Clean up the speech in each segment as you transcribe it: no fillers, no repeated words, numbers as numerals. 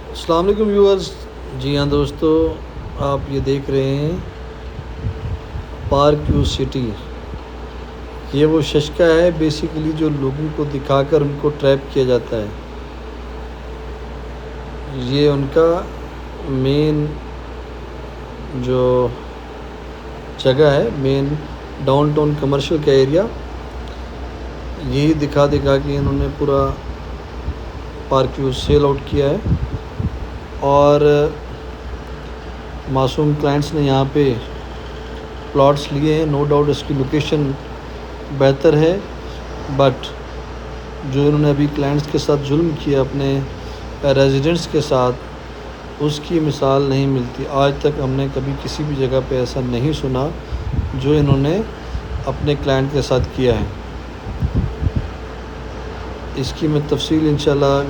السلام علیکم ویورز. جی ہاں دوستو، آپ یہ دیکھ رہے ہیں پارک یو سٹی. یہ وہ ششکا ہے بیسیکلی جو لوگوں کو دکھا کر ان کو ٹریپ کیا جاتا ہے. یہ ان کا مین جو جگہ ہے، مین ڈاؤن ٹاؤن کمرشل کا ایریا، یہی دکھا کے انہوں نے پورا پارک یو سیل آؤٹ کیا ہے. اور معصوم کلائنٹس نے یہاں پہ پلاٹس لیے ہیں. نو ڈاؤٹ اس کی لوکیشن بہتر ہے، بٹ جو انہوں نے ابھی کلائنٹس کے ساتھ ظلم کیا اپنے ریزیڈنٹس کے ساتھ، اس کی مثال نہیں ملتی. آج تک ہم نے کبھی کسی بھی جگہ پہ ایسا نہیں سنا جو انہوں نے اپنے کلائنٹ کے ساتھ کیا ہے. اس کی میں تفصیل انشاءاللہ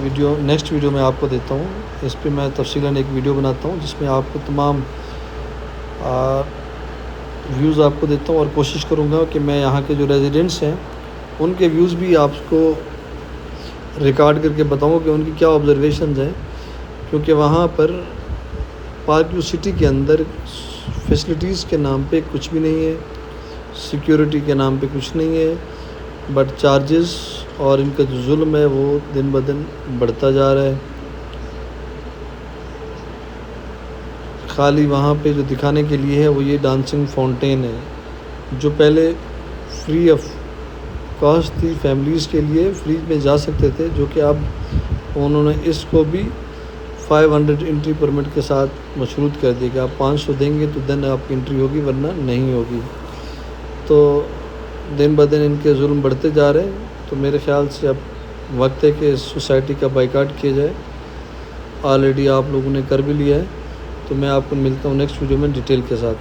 نیکسٹ ویڈیو میں آپ کو دیتا ہوں. اس پہ میں تفصیلاً ایک ویڈیو بناتا ہوں جس میں آپ کو تمام ویوز آپ کو دیتا ہوں، اور کوشش کروں گا کہ میں یہاں کے جو ریزیڈنٹس ہیں ان کے ویوز بھی آپ کو ریکارڈ کر کے بتاؤں کہ ان کی کیا آبزرویشنز ہیں. کیونکہ وہاں پر پارک یو سٹی کے اندر فیسلٹیز کے نام پہ کچھ بھی نہیں ہے، سیکیورٹی کے نام پہ کچھ نہیں ہے، بٹ چارجز اور ان کا جو ظلم ہے وہ دن بدن بڑھتا جا رہا ہے. خالی وہاں پہ جو دکھانے کے لیے ہے وہ یہ ڈانسنگ فاؤنٹین ہے، جو پہلے فری آف کاسٹ تھی، فیملیز کے لیے فری میں جا سکتے تھے، جو کہ اب انہوں نے اس کو بھی 500 انٹری پرمٹ کے ساتھ مشروط کر دیا کہ آپ 500 دیں گے تو دن آپ کی انٹری ہوگی، ورنہ نہیں ہوگی. تو دن بدن ان کے ظلم بڑھتے جا رہے ہیں. تو میرے خیال سے اب وقت ہے کہ اس سوسائٹی کا بائیکاٹ کیا جائے. آلریڈی آپ لوگوں نے کر بھی لیا ہے. تو میں آپ کو ملتا ہوں نیکسٹ ویڈیو میں ڈیٹیل کے ساتھ.